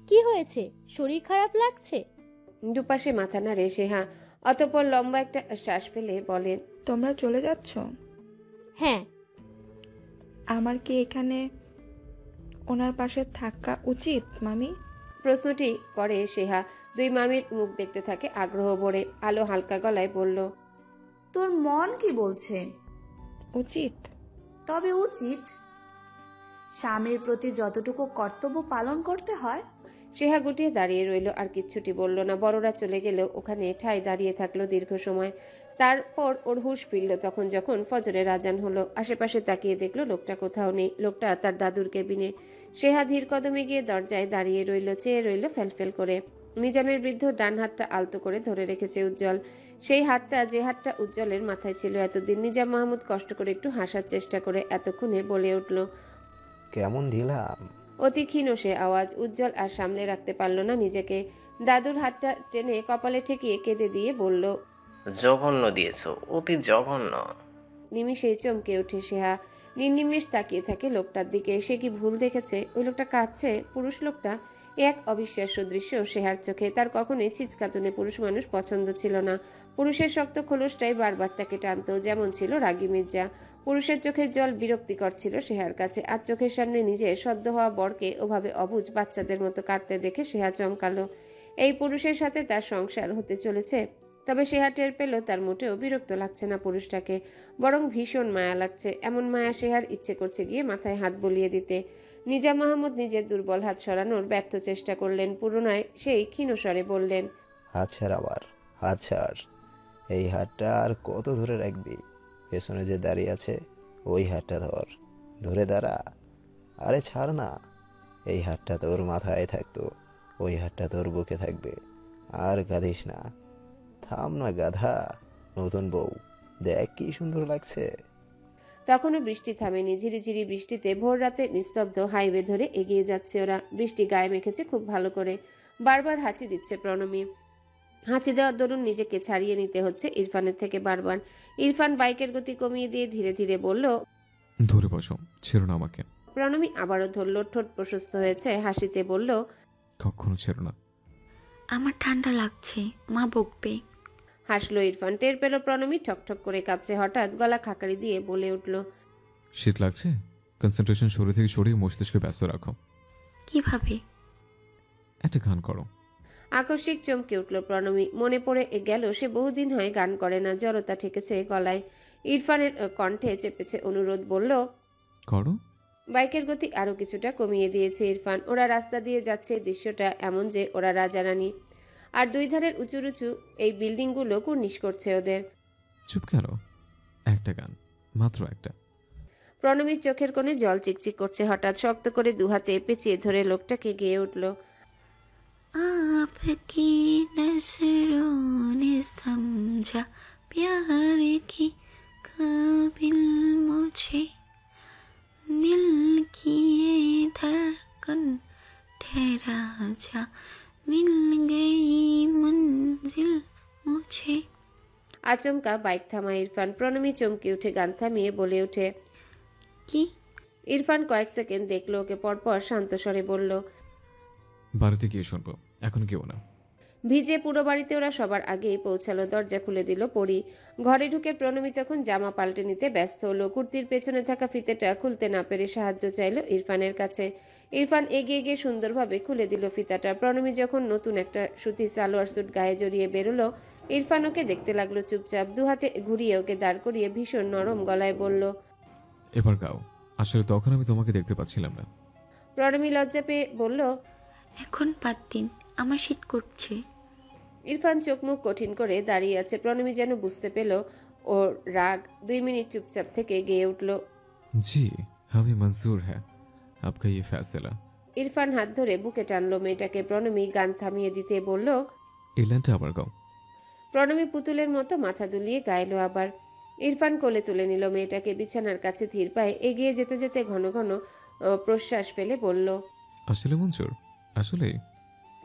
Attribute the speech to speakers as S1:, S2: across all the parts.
S1: কি হয়েছে? শরীর খারাপ লাগছে?
S2: দুপাশে মাথা নাড়ে সেহা, অতঃপর লম্বা একটা শ্বাস ফেলে বলে,
S3: তোমরা চলে যাচ্ছ?
S1: হ্যাঁ।
S3: আমার কি এখানে ওনার পাশে থাকা উচিত মামি?
S2: প্রশ্নটি করে সেহা। দুই মামির মুখ দেখতে থাকে আগ্রহ ভরে। আলো হালকা গলায় বলল,
S4: তোর মন কি বলছে?
S3: উচিত।
S4: তবে উচিত। স্বামীর প্রতি যতটুকু কর্তব্য পালন করতে হয়।
S2: সেহা গুটিয়ে দাঁড়িয়ে রইল, আর কিচ্ছুটি বলল না। বড়রা চলে গেলেও ওখানে ঠাই দাঁড়িয়ে থাকলো দীর্ঘ সময়। তারপর ওর হুঁশ ফিরল যখন ফজরের আজান হলো। আশেপাশে তাকিয়ে দেখলো লোকটা কোথাও নেই। লোকটা তার দাদুর কেবিনে। সেহা ধীর কদমে গিয়ে দরজায় দাঁড়িয়ে রইল, চেয়ে রইল ফেলফেল করে। নিজামের বৃদ্ধ ডান হাতটা আলতো করে ধরে রেখেছে উজ্জ্বল। সেই হাতটা, যে হাতটা উজ্জ্বলের মাথায় ছিল এতদিন। নিজাম মাহমুদ কষ্ট করে একটু হাসার চেষ্টা করে এতক্ষণে বলে উঠল,
S5: কেমন দিলাম?
S2: অতি ক্ষীণ সে আওয়াজ। উজ্জ্বল আর সামলে রাখতে পারল না নিজেকে। দাদুর হাতটা টেনে কপালে ঠেকিয়ে কেঁদে দিয়ে বলল,
S6: জঘন্য দিয়েছ, অতি জঘন্য।
S2: নিমিষেই চমকে ওঠে সেহা। নির্নিমেষ তাকিয়ে থাকে লোকটার দিকে। সে কি ভুল দেখেছে? ওই লোকটা কাঁদছে? পুরুষ লোকটা? এ এক অবিশ্বাস্য দৃশ্য সেহার চোখে। তার কখনোই ছিচকাতুনে পুরুষ মানুষ পছন্দ ছিল না। পুরুষের শক্ত খোলসটাই বারবার তাকে টানত, যেমন ছিল রাগী মির্জা। পুরুষের চোখের জল বিরক্তিকর ছিল সেহার কাছে। আর চোখের সামনে নিজে সদ্য হওয়া বরকে ওভাবে অবুঝ বাচ্চাদের মতো কাঁদতে দেখে সেহা চমকালো। এই পুরুষের সাথে তার সংসার হতে চলেছে। তবে সেহা টের পেল তার মোটেও বিরক্ত লাগছে না পুরুষটাকে, বরং ভীষণ মায়া লাগছে। এমন মায়া সেহার ইচ্ছে করছে গিয়ে মাথায় হাত বলিয়ে দিতে। নিজাম মাহমুদ নিজের দুর্বল হাত সরানোর ব্যর্থ চেষ্টা করলেন। পুরনায় সেই ক্ষীণস্বরে বললেন,
S5: হাত ছাড় আবার, হাত ছাড়। এই হাতটা আর কত ধরে রাখবি? পেছনে যে দাঁড়িয়ে আছে ওই হাতটা ধর, ধরে দাঁড়া। আরে ছাড় না। এই হাতটা তোর মাথায় থাকতো, ওই হাতটা তোর বুকে থাকবে। আর গাধিস না, থাম না গাধা। নতুন বউ, দেখ কি সুন্দর লাগছে।
S2: তখনও বৃষ্টি থামেনি। ঝিরিঝিরি বৃষ্টিতে ভোর রাতে নিস্তব্ধ হাইওয়ে ধরে এগিয়ে যাচ্ছে ওরা। বৃষ্টি গায়ে মেখেছে খুব ভালো করে। বারবার হাঁচি দিচ্ছে প্রণমী। হাঁচি দেওয়ার দরুন নিজেকে ছাড়িয়ে নিতে হচ্ছে ইরফানের থেকে বারবার। ইরফান বাইকের গতি কমিয়ে দিয়ে ধীরে ধীরে বলল,
S7: ধরে বসো, ছেড়ো না আমাকে।
S2: প্রণমী আবারও ধরল। ঠোঁট প্রশস্ত হয়েছে, হাসিতে বলল,
S7: কখনো ছেড়ো না।
S8: আমার ঠান্ডা লাগছে, মা বকবে।
S2: হাসলো ইরফান। টের পেল প্রণমী ঠকঠক করে কাঁপছে। হঠাৎ গলা খাকারি দিয়ে বলে উঠল,
S7: শীত লাগছে? কনসেন্ট্রেশন শরীর থেকে সরিয়ে মস্তিষ্কে ব্যস্ত রাখো।
S8: কিভাবে?
S7: একটা গান করো।
S2: আকস্মিক চমকে উঠল প্রণমী। মনে পড়ে গেল সে বহুদিন হয় গান করে না। জড়তা ঠেকেছে গলায়। ইরফানের কণ্ঠে চেপেছে অনুরোধ, বলল,
S7: করো।
S2: বাইকের গতি আরো কিছুটা কমিয়ে দিয়েছে ইরফান। ওরা রাস্তা দিয়ে যাচ্ছে। দৃশ্যটা এমন যে ওরা রাজারানী, আর দুই ধারের উঁচু উঁচু এই বিল্ডিংগুলো কুর্নিশ করছে ওদের।
S7: চুপ কেন? একটা গান, মাত্র একটা।
S2: প্রণমীর চোখের কোণে জল চিকচিক করছে। হঠাৎ শক্ত করে দুহাতে পেঁচিয়ে ধরে লোকটাকে গেয়ে উঠল,
S8: आपकी नजरों ने समझा प्यार की काबिल मुझे, दिल की ये धड़कन ठहरा जा, मिल गई मंजिल मुझे।
S2: আচমকা বাইক থামা ইরফান। প্রণমী চমকে উঠে গান থামিয়ে বলে ওঠে,
S8: কি?
S2: ইরফান কয়েক সেকেন্ড দেখলো ওকে, পরপর শান্ত স্বরে বলল,
S7: বাড়িতে গিয়ে শুনবো, এখন কেউ না।
S2: ভিজে পুরো বাড়িতে ওরা সবার আগেই পৌঁছালো। দরজা খুলে দিল পরি। ঘরে ঢুকে প্রণমী তখন জামা পাল্টে নিতে ব্যস্ত হলো। কুর্তির পেছনে থাকা ফিতেটা খুলতে না পেরে সাহায্য চাইলো ইরফানের কাছে। ইরফান এগিয়ে গিয়ে সুন্দরভাবে খুলে দিল ফিতাটা। প্রণমী যখন নতুন একটা সুতি সালোয়ার স্যুট গায়ে জড়িয়ে বেরোলো, ইরফান ওকে দেখতে লাগলো চুপচাপ। দুহাতে ঘুরিয়ে ওকে দাঁড় করিয়ে ভীষণ নরম গলায় বলল,
S7: এবার গাও। আসলে তখন আমি তোমাকে দেখতে পাচ্ছিলাম না।
S2: প্রণমী লজ্জা পেয়ে বলল,
S8: এখন 5 দিন, আমার শীত করছে।
S7: इरफान
S2: চোখ মুখ কঠিন করে দাঁড়িয়ে আছে। প্রণমী যেন বুঝতে পেল ওর রাগ। 2 মিনিট চুপচাপ থেকে গেয়ে উঠল,
S7: जी हमें मंजूर है आपका ये फैसला।
S2: ইরফান হাত ধরে বুকে টানলো মেয়েটাকে। প্রণমী গান থামিয়ে দিতে বলল,
S7: এই লাইনটা আবার গাও।
S2: প্রণমী পুতুলের মতো মাথা দুলিয়ে গাইলো আবার। ইরফান কোলে তুলে নিল মেয়েটাকে। বিছানার কাছে ধীর পায়ে এগিয়ে যেতে যেতে ঘন ঘন প্রশ্বাস ফেলে বলল,
S7: আসলে মঞ্জুর, আসলে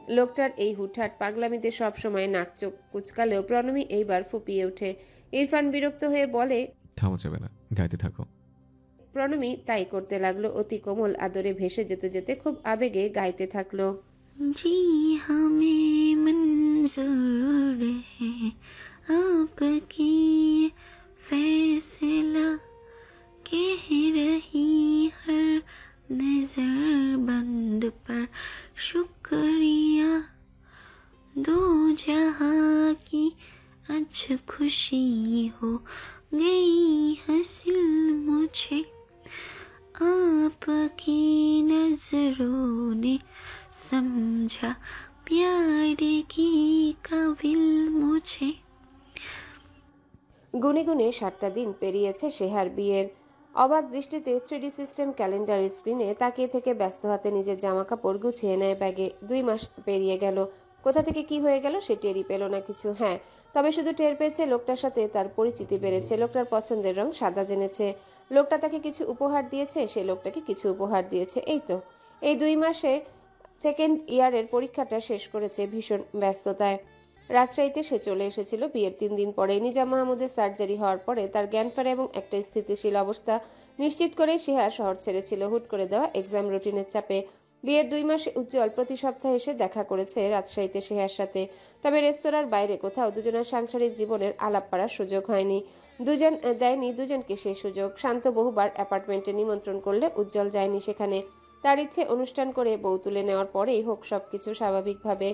S2: লোকটার এই হুটহাট পাগলামিতে সব সময় নাক চোখ কুচকালেও প্রণমী এইবার ফুপিয়ে ওঠে। ইরফান বিরক্ত হয়ে বলে,
S7: থামা যাবে না, গাইতে থাকো।
S2: প্রণমী তাই করতে লাগলো। অতি কোমল আদরে ভেসে যেতে যেতে খুব আবেগে গাইতে থাকলো।
S8: जी हमें मंजूर है आपकी फैसला कह रही हर नजर बंद पर शुक्रिया दो जहां की आज खुशी हो गई हासिल मुझे आपकी नजरों ने समझा प्यार की काबिल मुझे।
S2: গুনে গুনে 7টা দিন পেরিয়েছে সেহার বিয়ের। অবাক দৃষ্টিতে 3D সিস্টেম ক্যালেন্ডার স্ক্রিনে তাকিয়ে থেকে ব্যস্ত হাতে নিজের জামা কাপড় গুছিয়ে নেয় ব্যাগে। 2 মাস পেরিয়ে গেল। কোথা থেকে কি হয়ে গেল সে টেরই পেল না কিছু। হ্যাঁ, তবে শুধু টের পেয়েছে লোকটার সাথে তার পরিচিতি বেড়েছে, লোকটার পছন্দের রং সাদা জেনেছে, লোকটা তাকে কিছু উপহার দিয়েছে, সে লোকটাকে কিছু উপহার দিয়েছে। এই তো এই 2 মাসে সেকেন্ড ইয়ারের পরীক্ষাটা শেষ করেছে ভীষণ ব্যস্ততায়। রাজশাহীতে সে চলে এসেছিল বিয়ের 3 দিন পরে। নিজাম মাহমুদের সার্জারি হওয়ার পরে তার জ্ঞান ফেরা এবং একটা স্থিতিশীল অবস্থা নিশ্চিত করে সেহা শহর ছেড়েছিল হুট করে দেওয়া এক্সাম রুটিনের চাপে। বিয়ের 2 মাসে উজ্জ্বল প্রতি সপ্তাহে এসে দেখা করেছে রাজশাহীতে সেহার সাথে, তবে রেস্তোরাঁর বাইরে কোথাও দুজনের সাংসারিক জীবনের আলাপ পাড়ার সুযোগ হয়নি। দুজন দেয়নি দুজনকে সেই সুযোগ। শান্ত বহুবার অ্যাপার্টমেন্টে নিমন্ত্রণ করলে উজ্জ্বল যায়নি সেখানে। তার ইচ্ছে অনুষ্ঠান করে বউ তুলে নেওয়ার পরেই হোক সবকিছু স্বাভাবিকভাবে।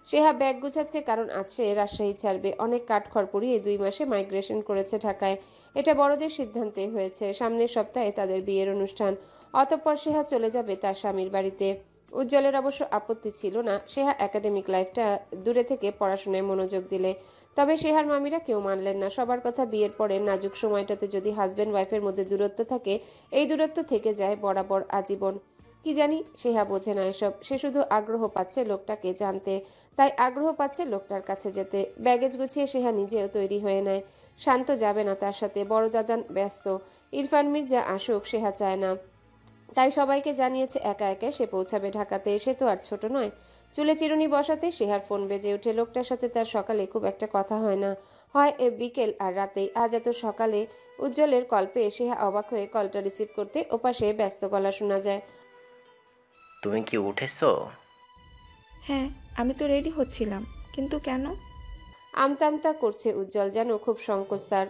S2: সেহা ব্যাগ গুছাচ্ছে, কারণ আজ সে রাজশাহী ছাড়বে। অনেক কাঠখড় পুড়িয়ে 2 মাসে মাইগ্রেশন করেছে ঢাকায়। এটা বড়দের সিদ্ধান্তে হয়েছে। সামনের সপ্তাহে তাদের বিয়ের অনুষ্ঠান। অতঃপর সেহা চলে যাবে তার স্বামীর বাড়িতে। উজ্জ্বলের অবশ্য আপত্তি ছিল না সেহা একাডেমিক লাইফটা দূরে থেকে পড়াশোনায় মনোযোগ দিলে, তবে সেহার মামিরা কেউ মানলেন না। সবার কথা বিয়ের পরে নাজুক সময়টাতে যদি হাজব্যান্ড ওয়াইফের মধ্যে দূরত্ব থাকে, এই দূরত্ব থেকে যায় বরাবর আজীবন। কি জানি সেহা বোঝে না এসব। সে শুধু আগ্রহ পাচ্ছে লোকটাকে জানতে, তাই আগ্রহ পাচ্ছে লোকটার কাছে যেতে। ব্যাগেজ গুছিয়ে সেহা নিজেও তৈরি হয়ে নেয়। শান্ত যাবে না তার সাথে, বড় দাদান ব্যস্ত। ইরফান মির্জা আসুক সেহা চায় না, তাই সবাইকে জানিয়েছে একা একা সে পৌঁছাবে ঢাকাতে। সে তো আর ছোট নয়। চুলে চিরুনি বসাতে সেহার ফোন বেজে ওঠে। লোকটার সাথে তার সকালে খুব একটা কথা হয় না, হয় বিকেল আর রাতেই। আজ এত সকালে উজ্জ্বলের কল পেয়ে সেহা অবাক হয়ে কলটা রিসিভ করতে ওপাশে ব্যস্ত গলা শোনা যায়।
S6: তুমি কি উঠেছো?
S3: হ্যাঁ, আমি তো রেডি হচ্ছিলাম, কিন্তু কেন?
S2: আমতা আমতা করছে উজ্জ্বল, যেন খুব সংকোচ তার।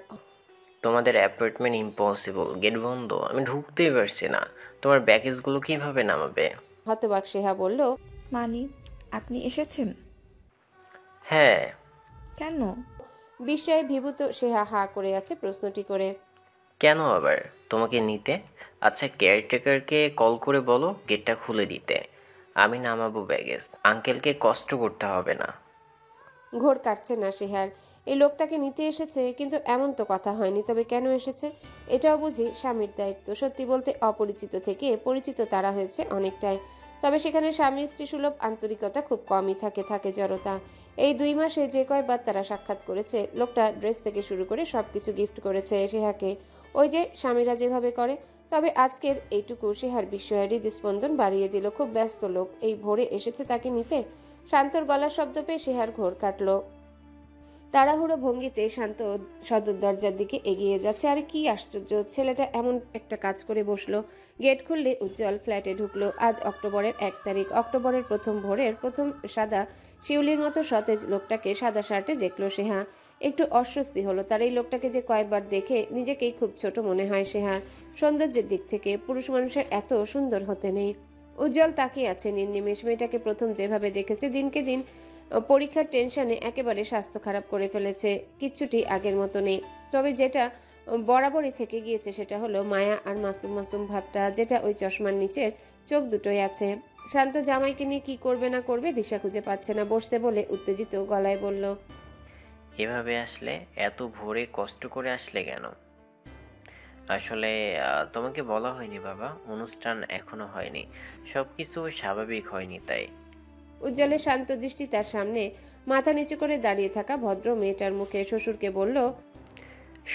S6: তোমাদের অ্যাপার্টমেন্ট ইম্পসিবল, গেট বন্ধ, আমি ঢুকতেই পারছি না। তোমার ব্যাগেজগুলো কিভাবে নামাবে?
S2: হতবাক সেহা বলল,
S3: মানি, আপনি এসেছেন?
S6: হ্যাঁ।
S3: কেন?
S2: বিস্ময়ে বিভূত সেহা হা করে আছে প্রশ্নটি করে।
S6: কেন আবার? তোমাকে নিতে। আচ্ছা, কেয়ারটেকারকে কল করে বলো গেটটা খুলে দিতে, আমি নামাবো ব্যাগেজ। আঙ্কেলকে কষ্ট করতে হবে না।
S2: ঘোর কাটছে না সেহার। এই লোকটাকে নিতে এসেছে, কিন্তু এমন তো কথা হয়নি। তবে কেন এসেছে? এটাও বুঝি স্বামীর দায়িত্ব। সত্যি বলতে অপরিচিত থেকে পরিচিত তারা হয়েছে অনেকটাই, তবে সেখানে স্বামী স্ত্রী সুলভ আন্তরিকতা খুব কমই থাকে জড়তা। এই 2 মাসে যে কয়বার তারা সাক্ষাৎ করেছে, লোকটা ড্রেস থেকে শুরু করে সবকিছু গিফট করেছে সেহাকে, ওই যে স্বামীরা যেভাবে করে। তবে আজকের এইটুকু সেহার বিস্ময়ের হৃদস্পন্দন বাড়িয়ে দিল। খুব ব্যস্ত লোক এই ভোরে এসেছে তাকে নিতে। শান্তর গলার শব্দ পেয়ে সেহার ঘোর কাটল। তাড়াহুড়ো ভঙ্গিতে শান্ত সদর দরজার দিকে এগিয়ে যাচ্ছে। আরে কি আশ্চর্য, ছেলেটা এমন একটা কাজ করে বসলো। গেট খুললে উজ্জ্বল ফ্ল্যাটে ঢুকলো। আজ অক্টোবরের 1 তারিখ। অক্টোবরের প্রথম ভোরের প্রথম সাদা শিউলির মতো সতেজ লোকটাকে সাদা শার্টে দেখলো সেহা। একটু অস্বস্তি হলো তার। এই লোকটাকে যে কয়েকবার দেখে নিজেকেই খুব ছোট মনে হয় সেহার। সৌন্দর্যের দিক থেকে পুরুষ মানুষের এত সুন্দর হতে নেই। উজ্জ্বল তাকিয়ে আছে নির্নিমেষ। মেয়েটাকে প্রথম যেভাবে দেখেছে, দিনকে দিন পরীক্ষার টেনশনে একেবারে স্বাস্থ্য খারাপ করে ফেলেছে। কিচ্ছুটি আগের মতো নেই। তবে যেটা বরাবরই থেকে গিয়েছে সেটা হলো মায়া আর মাসুম মাসুম ভাবটা, যেটা ওই চশমার নিচের চোখ দুটোই আছে। শান্ত জামাইকে নিয়ে কি করবে না করবে দিশা খুঁজে পাচ্ছে না। বসতে বলে উত্তেজিত গলায় বলল,
S6: এভাবে আসলে, এত ভোরে কষ্ট করে আসলে কেন? আসলে তোমাকে বলা হয়নি বাবা, অনুষ্ঠান এখনো হয়নি, সবকিছু স্বাভাবিক হয়নি তাই।
S2: উজ্জ্বলের শান্ত দৃষ্টি তার সামনে মাথা নিচু করে দাঁড়িয়ে থাকা ভদ্র মেয়েটার মুখে। শ্বশুরকে বলল,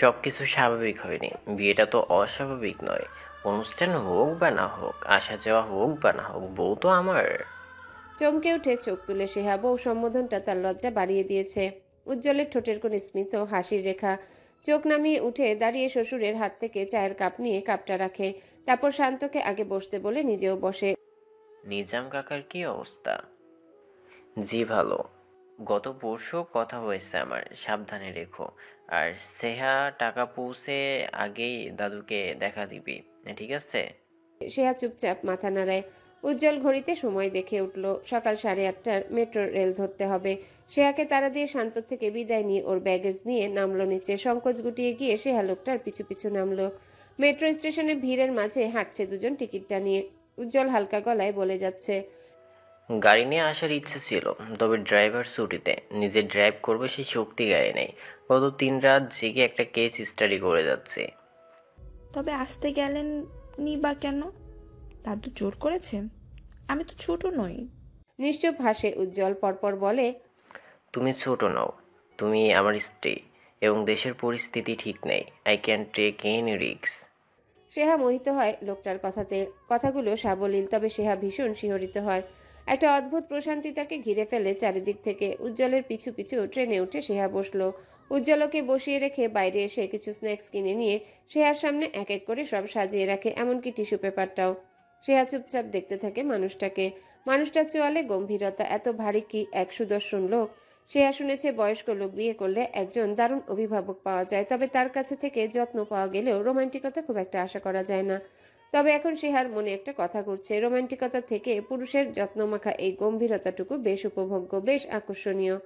S6: সবকিছু স্বাভাবিক হয়নি, বিয়েটা তো অস্বাভাবিক নয়। অনুষ্ঠান হোক বা না হোক, আসা যাওয়া হোক বা না হোক, বউ তো আমার।
S2: চমকে উঠে চোখ তুলে সেহা। বউ সম্বোধনটা তার লজ্জা বাড়িয়ে দিয়েছে। উজ্জ্বলের ঠোঁটের কোণে স্মিত হাসির রেখা। চোখ নামিয়ে উঠে দাঁড়িয়ে শ্বশুরের হাত থেকে চায়ের কাপ নিয়ে কাপটা রাখে। তারপর শান্তকে আগে বসতে বলে নিজেও বসে।
S6: নিজাম কাকার কি অবস্থা? জি ভালো। গত পরশু কথা হয়েছে আমার, সাবধানে রেখো। আর স্নেহা টাকা পৌঁছে আগেই দাদুকে দেখা দিবি, ঠিক আছে?
S2: সেহা চুপচাপ মাথা নাড়ায়। উজ্জ্বল ঘড়িতে সময় দেখে উঠল। সকাল 8:30টার মেট্রো রেল ধরতে হবে। সেহাকে তাড়া দিয়ে শান্ত থেকে বিদায় নিয়ে ওর ব্যাগেজ নিয়ে নামলো নিচে। সংকোচ গুটিয়ে গিয়ে সেহা লোকটার পিছু পিছু নামলো। মেট্রো স্টেশনে ভিড়ের মাঝে হাঁটছে দুজন টিকিটটা নিয়ে। উজ্জ্বল হালকা গলায় বলে যাচ্ছে,
S6: গাড়ি নিয়ে আসার ইচ্ছে ছিল, তবে ড্রাইভার ছুটিতে। নিজে ড্রাইভ করবে সেই শক্তি গায়ে নেই। গত 3 রাত জেগে একটা কেস স্টাডি করে যাচ্ছে।
S3: তবে আসতে গেলেন নি বা কেন? দাদু জোর করেছে? আমি তো ছোট নই।
S2: নিশ্চুপ হাসে উজ্জ্বল। পরপর বলে,
S6: তুমি ছোট নও, তুমি আমার স্ত্রী, এবং দেশের পরিস্থিতি ঠিক নেই। I can take any risk.
S2: সেহা মোহিত হয় লোকটার কথাতে। কথাগুলো সাবলীল, তবে সেহা ভীষণ শিহরিত হয়। একটা অদ্ভুত প্রশান্তি তাকে ঘিরে ফেলে চারিদিক থেকে। উজ্জ্বলের পিছু পিছু ট্রেনে উঠে সেহা বসলো। উজ্জ্বলকে বসিয়ে রেখে বাইরে এসে কিছু স্ন্যাক্স কিনে নিয়ে সেহার সামনে এক এক করে সব সাজিয়ে রাখে, এমনকি টিস্যু পেপারটাও। সেহা চুপচাপ দেখতে থাকে মানুষটাকে। মানুষটার চোয়ালে গম্ভীরতা। এত ভারী কি এক সুদর্শন লোক। সেহা শুনেছে বয়স্ক লোক বিয়ে করলে একজন দারুণ অভিভাবক পাওয়া যায়, তবে তার কাছে থেকে যত্ন পাওয়া গেলেও রোমান্টিকতা খুব একটা আশা করা যায় না। তবে এখন সেহার মনে একটা কথা ঘুরছে। রোমান্টিকতা থেকে পুরুষের যত্নমাখা এই গম্ভীরতাটুকু বেশ উপভোগ্য, বেশ আকর্ষণীয়।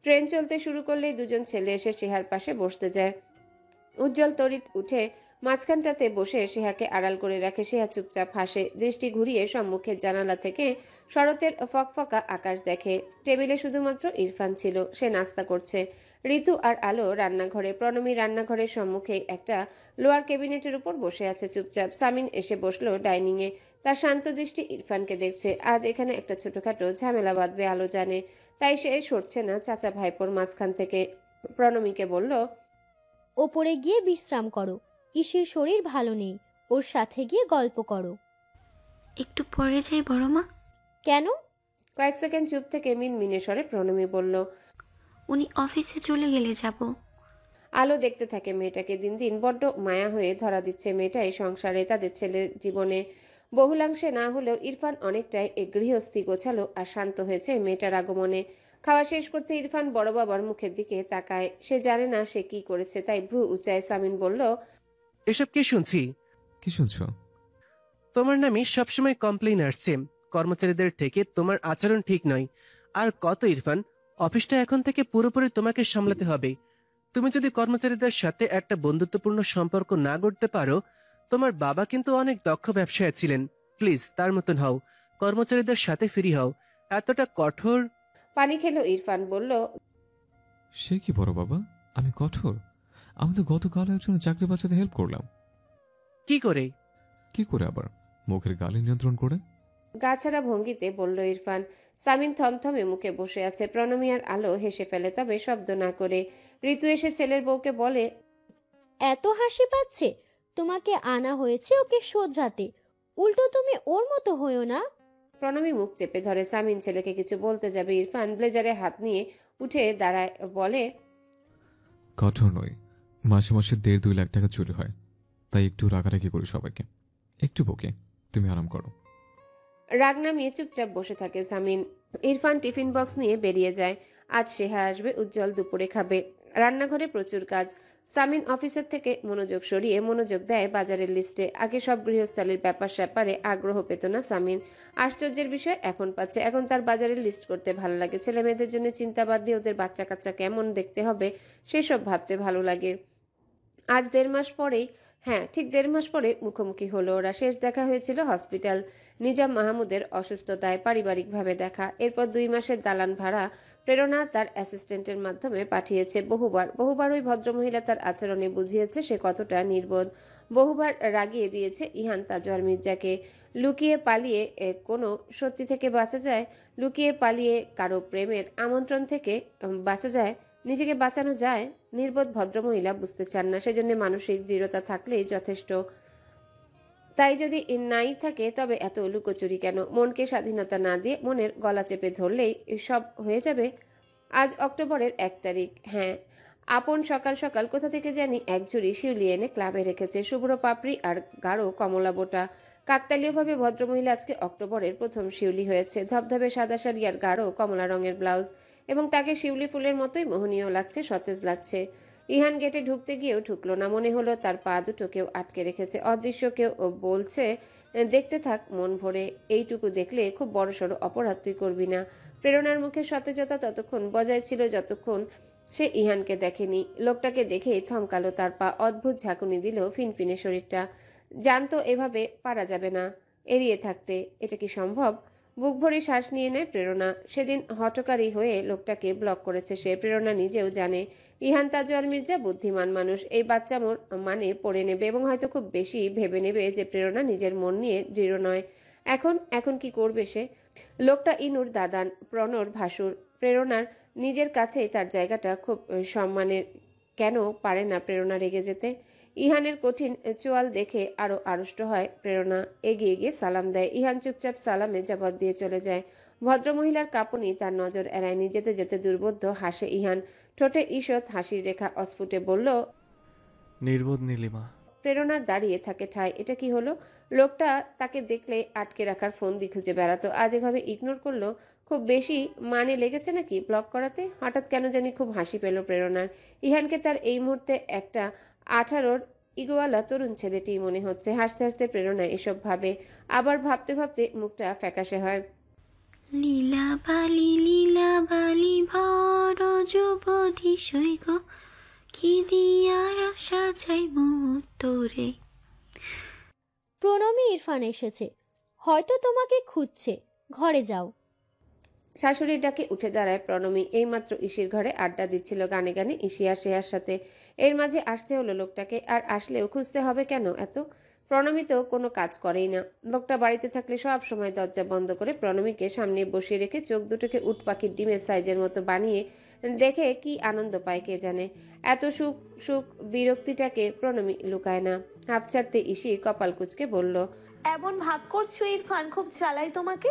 S2: ট্রেন চলতে শুরু করলেই দুজন ছেলে এসে সেহার পাশে বসতে যায়। উজ্জ্বল তড়িৎ উঠে মাঝখানটাতে বসে সেহাকে আড়াল করে রাখে। সেহা চুপচাপ হাসে। দৃষ্টি ঘুরিয়ে সম্মুখের জানালা থেকে শরতের ফকফকা আকাশ দেখে। টেবিলে শুধুমাত্র ইরফান ছিল, সে নাস্তা করছে। ঋতু আর আলো রান্নাঘরে। প্রণমী রান্নাঘরের সম্মুখে একটা লোয়ার ক্যাবিনেটের উপর বসে আছে চুপচাপ। সামিন এসে বসলো ডাইনিংয়ে। তার শান্ত দৃষ্টি ইরফানকে দেখছে। আজ এখানে একটা ছোটখাটো ঝামেলা বাঁধবে আলো জানে, তাই সে সরছে না চাচা ভাইপোর মাঝখান থেকে। প্রণমীকে বলল,
S1: ওপরে গিয়ে বিশ্রাম করো, ইসির শরীর ভালো নেই, ওর সাথে গিয়ে গল্প করো।
S8: একটু পরে যাই বড় মা।
S1: কেন?
S2: কয়েক সেকেন্ড চুপ থেকে মিনমিনে স্বরে প্রণমী বলল,
S8: উনি অফিসে চলে গেলে যাব।
S2: আলো দেখতে থাকে মেয়েটাকে। দিন দিন বড্ড মায়া হয়ে ধরা দিচ্ছে মেয়েটাই সংসারে, তাদের ছেলে জীবনে। বহুলাংশে না হলেও ইরফান অনেকটাই গৃহস্থী গোছালো আর শান্ত হয়েছে মেয়েটার আগমনে। খাওয়া শেষ করতে ইরফান বড় বাবার মুখের দিকে তাকায়। সে জানে না সে কি করেছে, তাই ভ্রু উঁচায়। সামিন বলল,
S9: এসব কি শুনছি?
S7: কি শুনছো?
S9: তোমার নামে সবসময় কমপ্লেইন আসছে কর্মচারীদের থেকে, তোমার আচরণ ঠিক নয়। আর কত ইরফান, অফিসটা এখন থেকে পুরোপুরি তোমাকে সামলাতে হবে। তুমি যদি কর্মচারীদের সাথে একটা বন্ধুত্বপূর্ণ সম্পর্ক না গড়তে পারো, তোমার বাবা কিন্তু অনেক দক্ষ ব্যবসায়ী ছিলেন, প্লিজ তার মতন হও, কর্মচারীদের সাথে ফ্রি হও। এতটা কঠোর।
S2: পানি খেলো ইরফান। বলল,
S7: সে কি বড় বাবা, আমি কঠোর? আমি তো গতকাল একজনের চাকরি বাঁচাতে হেল্প করলাম।
S9: কি করে?
S7: কি করে আবার? মুখের গালি নিয়ন্ত্রণ করে।
S2: গাছাড়া ভঙ্গিতে বলল ইরফান। সামিন থমথমে মুখে বসে আছে। প্রণমী আর আলো হেসে ফেলে, তবে শব্দ না করে। ঋতু এসে ছেলের বউকে বলে,
S1: এত হাসি পাচ্ছে? তোমাকে আনা হয়েছে ওকে শোধরাতে, উল্টো তুমি ওর মতো হয়েও না।
S2: প্রণমী মুখ চেপে ধরে। সামিন ছেলেকে কিছু বলতে যাবে, ইরফান ব্লেজারে হাত নিয়ে উঠে দাঁড়ায়, বলে,
S7: কঠোর নই, মাসে মাসে 1.5-2 লাখ টাকা চুরি হয়, তাই একটু রাগারাগি করি সবাইকে, একটু বকে। তুমি আরাম করো।
S2: রাগ নামিয়ে চুপচাপ বসে থাকে সামিন। ইরফান টিফিন বক্স নিয়ে বেরিয়ে যায়। আজ সেহা আসবে, উজ্জ্বল দুপুরে খাবে। রান্নাঘরে প্রচুর কাজ। সামিন অফিসের থেকে মনোযোগ সরিয়ে মনোযোগ দেয় বাজারের লিস্টে। আগে সব গৃহস্থালির ব্যাপার স্যাপারে আগ্রহ পেত না সামিন। আশ্চর্যের বিষয় এখন পাচ্ছে। এখন তার বাজারের লিস্ট করতে ভালো লাগে। ছেলে মেয়েদের জন্য চিন্তা বাদ দিয়ে ওদের বাচ্চা কাচ্চা কেমন দেখতে হবে সেসব ভাবতে ভালো লাগে। আজ 1.5 মাস পরেই, হ্যাঁ ঠিক 1.5 মাস পরে মুখোমুখি হলো ওরা। শেষ দেখা হয়েছিল হসপিটাল। নিজাম মাহমুদের অসুস্থতায় পারিবারিকভাবে দেখা। এরপর 2 মাসের দালান ভাড়া প্রেরণা তার অ্যাসিস্ট্যান্টের মাধ্যমে পাঠিয়েছে। বহুবার ওই ভদ্রমহিলা তার আচরণে বুঝিয়েছে সে কতটা নির্বোধ। বহুবার রাগিয়ে দিয়েছে ইহান তাজওয়ার মির্জাকে। লুকিয়ে পালিয়ে কোনো সত্যি থেকে বাঁচা যায়? লুকিয়ে পালিয়ে কারো প্রেমের আমন্ত্রণ থেকে বাঁচা যায়? নিজেকে বাঁচানো যায়? নির্বোধ ভদ্রমহিলা বুঝতে চান না। সেজন্য মানসিক দৃঢ়তা থাকলেই যথেষ্ট। তাই যদি নাই থাকে তবে এত লুকোচুরি কেন? মনকে স্বাধীনতা না দিয়ে মনের গলা চেপে ধরলেই সব হয়ে যাবে। আজ অক্টোবরের 1 তারিখ। হ্যাঁ, আপন সকাল সকাল কোথা থেকে জানি এক ঝুড়ি শিউলি এনে ক্লাবে রেখেছে, শুভ্র পাপড়ি আর গাঢ় কমলা বোটা। কাকতালীয়ভাবে ভদ্রমহিলা আজকে অক্টোবরের প্রথম শিউলি হয়েছে। ধবধবে সাদা শাড়ি আর গাঢ় কমলা রঙের ব্লাউজ, এবং তাকে শিউলি ফুলের মতোই মোহনীয় লাগছে, সতেজ লাগছে। ইহান গেটে ঢুকতে গিয়েও ঢুকলো না, মনে হলো তার পা দুটো কেউ আটকে রেখেছে। অদৃশ্য কেউ বলছে, দেখতে থাক মন ভরে, এইটুকু দেখলে খুব বড়সড় অপরাধ তুই করবি না। প্রেরণার মুখে সতেজতা ততক্ষণ বজায় ছিল যতক্ষণ সে ইহানকে দেখেনি। লোকটাকে দেখেই থমকালো তার পা, অদ্ভুত ঝাঁকুনি দিল ফিনফিনে শরীরটা। জানতো এভাবে পারা যাবে না, এড়িয়ে থাকতে। এটা কি সম্ভব? বুক ভরে শ্বাস নিয়ে নেয় প্রেরণা। সেদিন হঠকারী হয়ে লোকটাকে ব্লক করেছে সে। প্রেরণা নিজেও জানে ইহান তাজওয়ার মির্জা বুদ্ধিমান মানুষ। এই বাচ্চা মানে পড়ে নেবে এবং হয়তো খুব বেশি ভেবে নেবে যে প্রেরণা নিজের মন নিয়ে দৃঢ় নয়। এখন কি করবে সে? লোকটা ইনুর দাদান, প্রণর ভাসুর। প্রেরণার নিজের কাছেই তার জায়গাটা খুব সম্মানের। কেন পারে না প্রেরণা রেগে যেতে? ইহানের কঠিন চোয়াল দেখে আরো আড়ষ্ট হয় প্রেরণা। এগিয়ে গিয়ে সালাম দেয়। ইহান চুপচাপ সালামে জবাব দিয়ে চলে যায়। ভদ্রমহিলার কাঁপুনি তার নজর এড়ায়নি। যেতে যেতে দুর্বোধ্য হাসে ইহান। ঠোঁটে ঈষৎ হাসির রেখা অস্ফুটে বলল,
S10: নির্বোধ নীলিমা।
S2: প্রেরণা দাঁড়িয়ে থাকে ঠায়। এটা কি হলো? লোকটা তাকে দেখলে আটকে রাখার ফন্দি খুঁজে বেড়াতো, আজ এভাবে ইগনোর করলো। খুব বেশি মানে লেগেছে নাকি ব্লক করাতে? হঠাৎ কেন জানি খুব হাসি পেল প্রেরণার। ইহানকে তার এই মুহূর্তে একটা 18-র ইগোয়ালা তরুণ ছেলেটি মনে হচ্ছে। হাসতে হাসতে প্রেরণা এসব ভাবে, আবার ভাবতে ভাবতে মুখটা ফ্যাকাশে হয়।
S8: লীলাবালি ভর যুবতী সৈগ, কি দিয়া সাজাই মুখ তোরে।
S1: প্রণমী ইরফান এসেছে, হয়তো তোমাকে খুঁজছে, ঘরে যাও।
S2: শাশুড়ির ডাকে উঠে দাঁড়ায় প্রণমী। এইমাত্র ইসির ঘরে আড্ডা দিচ্ছিল গানে গানে ইসি আর শ্রেয়ার সাথে। এর মাঝে আসতে হলো লোকটাকে। আর আসলেও খুঁজতে হবে কেন এত? প্রণমী তো কোনো কাজ করেই না। লোকটা বাড়িতে থাকলে সব সময় দরজা বন্ধ করে প্রণমীকে সামনে বসিয়ে রেখে চোখ দুটোকে উট পাখির ডিমের সাইজের মতো বানিয়ে দেখে কি আনন্দ পায় কে জানে। এত সুখ বিরক্তিটাকে প্রণমী লুকায় না। হাফ ছাড়তে ইসি কপাল কুঁচকে বলল,
S4: এমন ভাব করছো ইরফান খুব চালাই তোমাকে,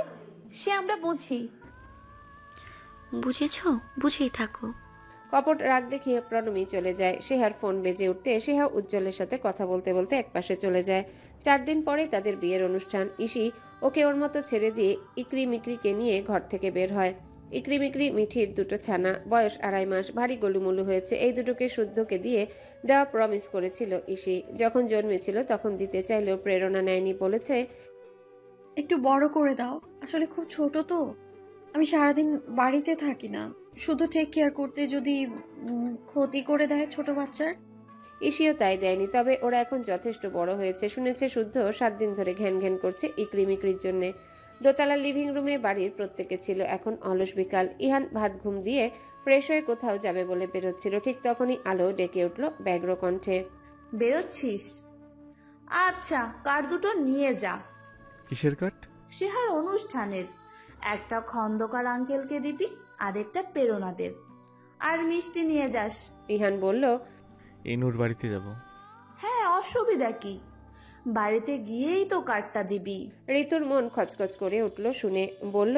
S4: সে আমরা বুঝি।
S8: বুঝেছ? বুঝেই থাকো।
S2: কপট রাগ দেখিয়ে প্রণমী চলে যায়। সেহার ফোন বেজে উঠতে সেহা উজ্জ্বলের সাথে কথা বলতে বলতে একপাশে চলে যায়। 4 দিন পরে তাদের বিয়ের অনুষ্ঠান। ইসি ওকে ওর মতো ছেড়ে দিয়ে ইকরি মিকরিকে নিয়ে ঘর থেকে বের হয়। ইকরি মিকরি মিঠির দুটো ছানা, বয়স 2.5 মাস, ভারী গলুমলু হয়েছে। এই দুটোকে শুদ্ধকে দিয়ে দেওয়া প্রমিস করেছিল ইসি। যখন জন্মেছিল তখন দিতে চাইলেও প্রেরণা নেয়নি। বলেছে,
S11: একটু বড় করে দাও, আসলে খুব ছোট তো, আমি সারাদিন বাড়িতে থাকি না, শুধু টেক কেয়ার করতে যদি ক্ষতি করে দেয় ছোট বাচ্চার।
S2: ইসিও তাই দেয়নি, তবে ওরা এখন যথেষ্ট বড় হয়েছে। শুনেছে শুদ্ধ 7 দিন ধরে ঘ্যান ঘ্যান করছে ইকরি মিকরির জন্য। দোতলা লিভিং রুমে বাড়ির প্রত্যেকে ছিল এখন অলস বিকাল। ইহান ভাত ঘুম দিয়ে ফ্রেশ হয়ে কোথাও যাবে বলে বেরোচ্ছিল, ঠিক তখনই আলো ডেকে উঠল ব্যগ্র কণ্ঠে,
S4: বেরোচ্ছিস? আচ্ছা, কার দুটো নিয়ে যা।
S10: কিসের কাট?
S4: সেহার অনুষ্ঠানের। একটা খন্দকার আঙ্কেলকে দিবি, আরেকটা প্রেরণাদের, আর মিষ্টি নিয়ে যাস।
S2: ইহান বলল,
S10: ইনুর বাড়িতে যাব।
S4: হ্যাঁ, অসুবিধা কি, বাড়িতে গিয়েই তো কার্ডটা দিবি।
S2: ঋতুর মন খচখচ করে উঠল শুনে। বলল,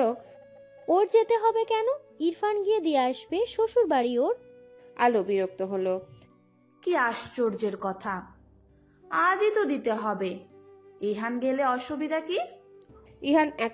S1: ওর যেতে হবে কেন? ইরফান গিয়ে দিয়ে আসবে, শ্বশুর বাড়ি ওর।
S2: আলো বিরক্ত হলো।
S4: কি আশ্চর্যের কথা, আজই তো দিতে হবে। ইহান গেলে অসুবিধা কি?
S2: ইহান এক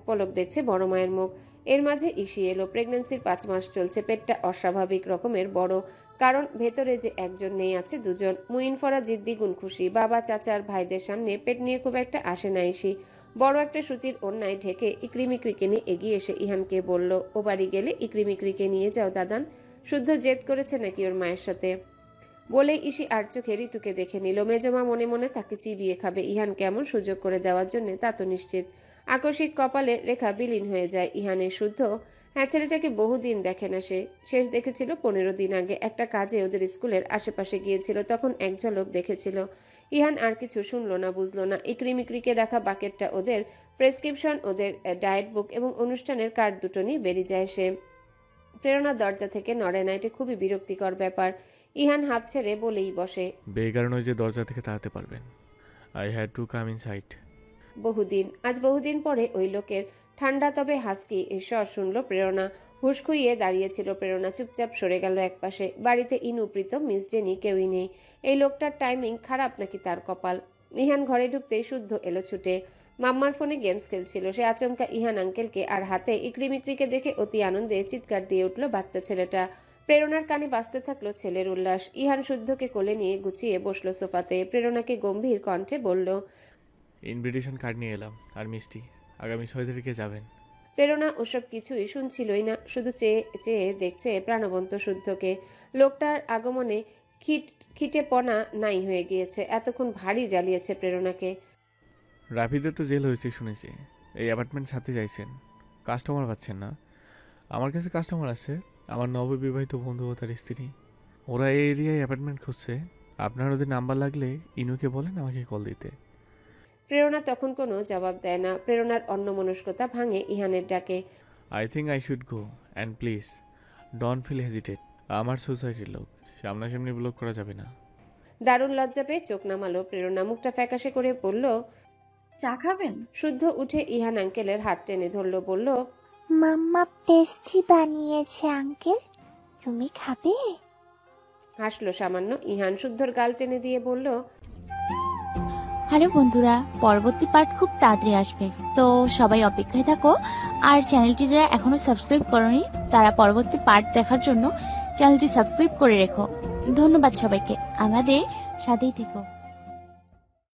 S2: পলক দেখছে বড় মায়ের মুখ। এর মাঝে ইসি এলো। প্রেগন্যান্সির 5 মাস চলছে। পেটটা অস্বাভাবিক রকমের বড়, কারণ ভেতরে যে একজন নেই আছে দুজন। মুইন ফরা জিদ্দি গুণ খুশি। বাবা চাচার ভাইদের সামনে পেট নিয়ে খুব একটা আসে না ইসি। বড় একটা সুতির ওড়নায় ঢেকে ইকরিমিকরিকে নিয়ে এগিয়ে এসে ইহানকে বলল, ও বাড়ি গেলে ইকরিমিকরিকে নিয়ে যাও দাদান। শুদ্ধ জেদ করেছে নাকি ওর মায়ের সাথে? বলে ইসি আর চোখে ঋতুকে দেখে নিল। মেজমা মনে মনে তাকে চিবিয়ে খাবে ইহান কেমন সুযোগ করে দেওয়ার জন্য তা তো নিশ্চিত। আকস্মিক কপালের রেখা বিলীন হয়ে যায় ইহানের। শুদ্ধ হ্যাঁ, ছেলেটাকে বহুদিন দেখে না সে। শেষ দেখেছিল 15 দিন আগে, একটা কাজে ওদের স্কুলের আশেপাশে গিয়েছিল, তখন এক ঝলক দেখেছিল। ইহান আর কিছু শুনলো না, বুঝলো না। ইকরিমিকরিকে রাখা বাকেটটা ওদের, প্রেসক্রিপশন ওদের, ডায়েট বুক এবং অনুষ্ঠানের কার্ড দুটো নিয়ে বেরিয়ে যায় সে। প্রেরণা দরজা থেকে নড়ে না, এটা খুবই বিরক্তিকর ব্যাপার। ইহান হাঁপ ছেড়ে বলেই বসে,
S10: বেকার নয় যে দরজা থেকে তাড়াতে পারবেন। I had to come inside.
S2: আজ বহুদিন পরে ওই লোকের ঠান্ডা তবে হাসকি স্বর শুনল প্রেরণা। হুঁশ খুইয়ে দাঁড়িয়েছিল প্রেরণা। চুপচাপ সরে গেল একপাশে। বাড়িতে ইনু, প্রীতম, মিস জেনি কেউই নেই। এই লোকটার টাইমিং খারাপ নাকি তার কপাল? ইহান ঘরে ঢুকতেই শুদ্ধ এলো ছুটে। মাম্মার ফোনে গেমস খেলছিল সে। আচমকা ইহান আঙ্কেলকে আর হাতে ইকরিমিকরিকে দেখে অতি আনন্দে চিৎকার দিয়ে উঠল বাচ্চা ছেলেটা। প্রেরণার কানে বাজতে থাকলো ছেলের উল্লাস। ইহান শুদ্ধকে কোলে নিয়ে গুছিয়ে বসলো সোফাতে। প্রেরণাকে গম্ভীর কণ্ঠে বলল,
S10: ইনভিটেশন কার্ড নিয়ে এলাম আর মিষ্টি। আগামী 6 তারিখে যাবেন।
S2: প্রেরণা ওসব কিছুই শুনছিলই না, শুধু চেয়ে চেয়ে দেখছে প্রাণবন্ত শুদ্ধকে। লোকটার আগমনে খিটেপনা নাই হয়ে গিয়েছে। এতক্ষণ ভারী জ্বালিয়েছে প্রেরণাকে।
S10: রাফিদের তো জেল হয়েছে শুনেছি। এই অ্যাপার্টমেন্ট ছাড়তে চাইছেন, কাস্টমার পাচ্ছেন না। আমার কাছে কাস্টমার আছে, আমার নববিবাহিত বন্ধু ও তার স্ত্রী। ওরা এই এরিয়ায় অ্যাপার্টমেন্ট খুঁজছে। আপনার ওদের নাম্বার লাগলে ইনুকে বলেন আমাকে কল দিতে।
S2: প্রেরণা তখন কোনো জবাব দেয় না। প্রেরণার অন্যমনস্কতা ভাঙে ইহানের ডাকে।
S10: I think I should go and please don't feel hesitate. আমার সোসাইটির লোক, সামনাসামনি ব্লক করা যাবে না।
S2: দারুণ লজ্জা পেয়ে চোখ নামালো প্রেরণা। মুখটা ফ্যাকাশে করে বলল,
S11: চা খাবেন?
S2: শুদ্ধ উঠে ইহান আঙ্কেলের হাত টেনে ধরলো, বলল,
S12: মাম্মা টেস্টি বানিয়েছে আঙ্কেল, তুমি খাবে?
S2: হাসলো সামান্য। ইহান শুদ্ধর গাল টেনে দিয়ে বলল,
S12: হ্যালো বন্ধুরা, পরবর্তী পার্ট খুব তাড়াতাড়ি আসবে, তো সবাই অপেক্ষায় থাকো। আর চ্যানেলটি যারা এখনো সাবস্ক্রাইব করনি তারা পরবর্তী পার্ট দেখার জন্য চ্যানেলটি সাবস্ক্রাইব করে রেখো। ধন্যবাদ সবাইকে, আমাদের সাথেই থেকো।